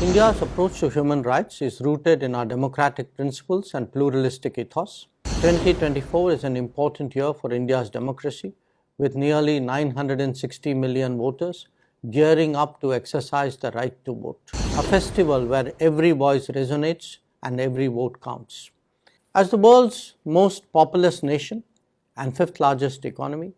India's approach to human rights is rooted in our democratic principles and pluralistic ethos. 2024 is an important year for India's democracy, with nearly 960 million voters gearing up to exercise the right to vote. A festival where every voice resonates and every vote counts. As the world's most populous nation and fifth largest economy,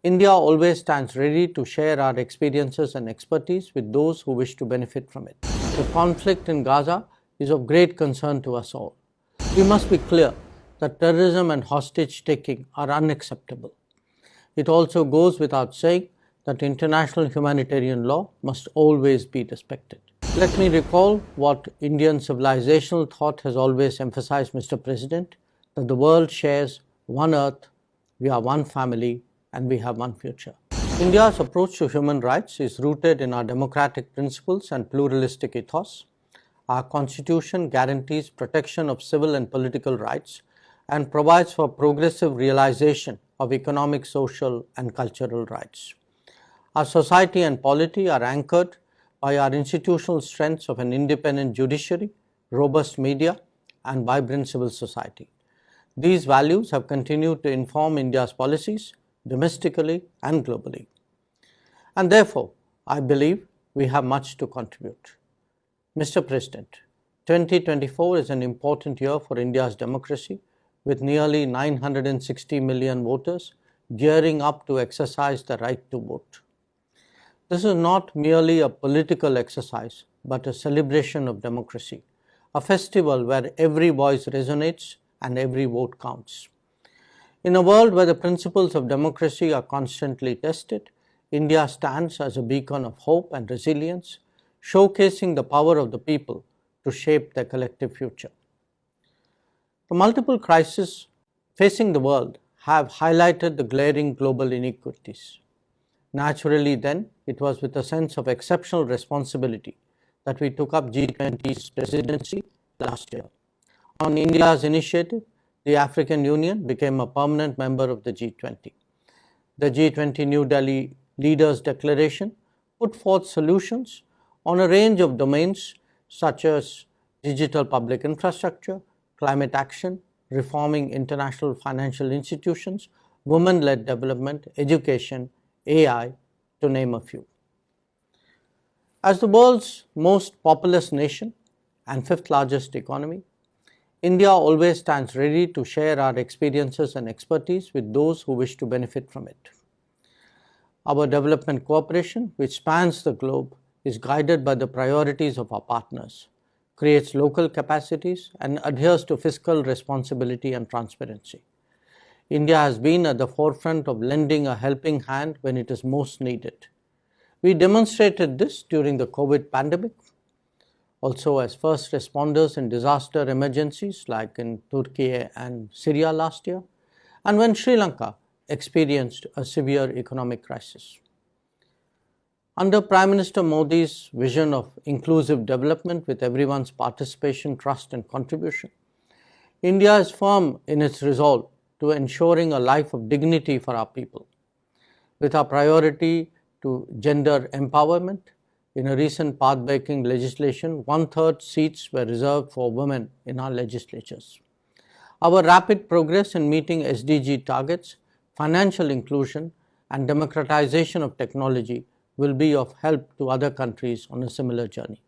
India always stands ready to share our experiences and expertise with those who wish to benefit from it. The conflict in Gaza is of great concern to us all. We must be clear that terrorism and hostage-taking are unacceptable. It also goes without saying that international humanitarian law must always be respected. Let me recall what Indian civilizational thought has always emphasized, Mr. President, that the world shares one earth, we are one family, and we have one future. India's approach to human rights is rooted in our democratic principles and pluralistic ethos. Our constitution guarantees protection of civil and political rights and provides for progressive realization of economic, social, and cultural rights. Our society and polity are anchored by our institutional strengths of an independent judiciary, robust media, and vibrant civil society. These values have continued to inform India's policies domestically and globally. And therefore, I believe we have much to contribute. Mr. President, 2024 is an important year for India's democracy, with nearly 960 million voters gearing up to exercise the right to vote. This is not merely a political exercise, but a celebration of democracy, a festival where every voice resonates and every vote counts. In a world where the principles of democracy are constantly tested, India stands as a beacon of hope and resilience, showcasing the power of the people to shape their collective future. The multiple crises facing the world have highlighted the glaring global inequalities. Naturally, then, it was with a sense of exceptional responsibility that we took up G20's presidency last year. On India's initiative, the African Union became a permanent member of the G20. The G20 New Delhi Leaders' Declaration put forth solutions on a range of domains such as digital public infrastructure, climate action, reforming international financial institutions, women-led development, education, AI, to name a few. As the world's most populous nation and fifth largest economy, India always stands ready to share our experiences and expertise with those who wish to benefit from it. Our development cooperation, which spans the globe, is guided by the priorities of our partners, creates local capacities, and adheres to fiscal responsibility and transparency. India has been at the forefront of lending a helping hand when it is most needed. We demonstrated this during the COVID pandemic, also as first responders in disaster emergencies like in Turkey and Syria last year, and when Sri Lanka experienced a severe economic crisis. Under Prime Minister Modi's vision of inclusive development with everyone's participation, trust and contribution, India is firm in its resolve to ensuring a life of dignity for our people. With our priority to gender empowerment, in a recent path-breaking legislation, 1/3 seats were reserved for women in our legislatures. Our rapid progress in meeting SDG targets, financial inclusion, and democratization of technology will be of help to other countries on a similar journey.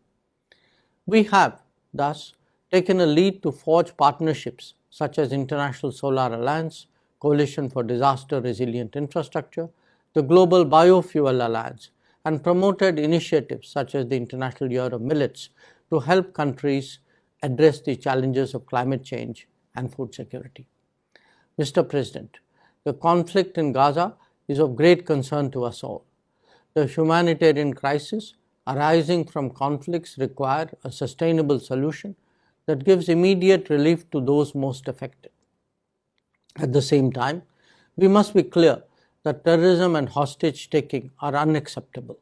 We have, thus, taken a lead to forge partnerships such as International Solar Alliance, Coalition for Disaster Resilient Infrastructure, the Global Biofuel Alliance, and promoted initiatives such as the International Year of Millets to help countries address the challenges of climate change and food security. Mr. President, the conflict in Gaza is of great concern to us all. The humanitarian crisis arising from conflicts require a sustainable solution that gives immediate relief to those most affected. At the same time, we must be clear that terrorism and hostage-taking are unacceptable.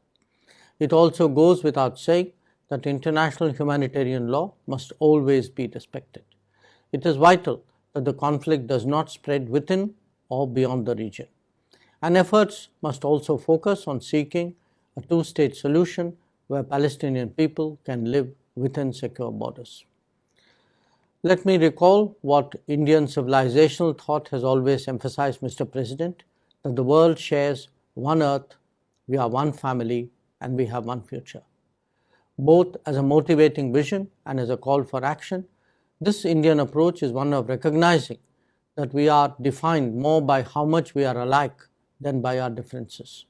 It also goes without saying that international humanitarian law must always be respected. It is vital that the conflict does not spread within or beyond the region. And efforts must also focus on seeking a two-state solution where Palestinian people can live within secure borders. Let me recall what Indian civilizational thought has always emphasized, Mr. President, that the world shares one earth, we are one family, and we have one future. Both as a motivating vision and as a call for action, this Indian approach is one of recognizing that we are defined more by how much we are alike than by our differences,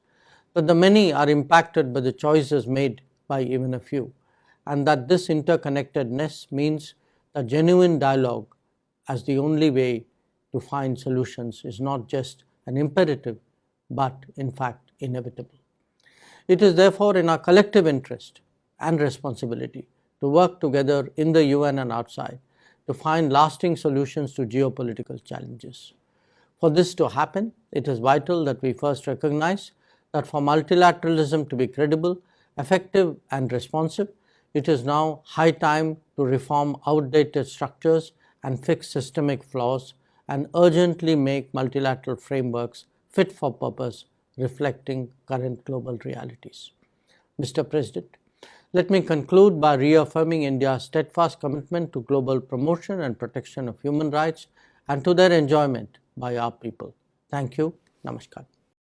that the many are impacted by the choices made by even a few, and that this interconnectedness means that genuine dialogue as the only way to find solutions is not just an imperative, but in fact inevitable. It is therefore in our collective interest and responsibility to work together in the UN and outside to find lasting solutions to geopolitical challenges. For this to happen, it is vital that we first recognize that for multilateralism to be credible, effective and responsive, it is now high time to reform outdated structures and fix systemic flaws and urgently make multilateral frameworks fit for purpose, reflecting current global realities. Mr. President, let me conclude by reaffirming India's steadfast commitment to global promotion and protection of human rights and to their enjoyment by our people. Thank you. Namaskar.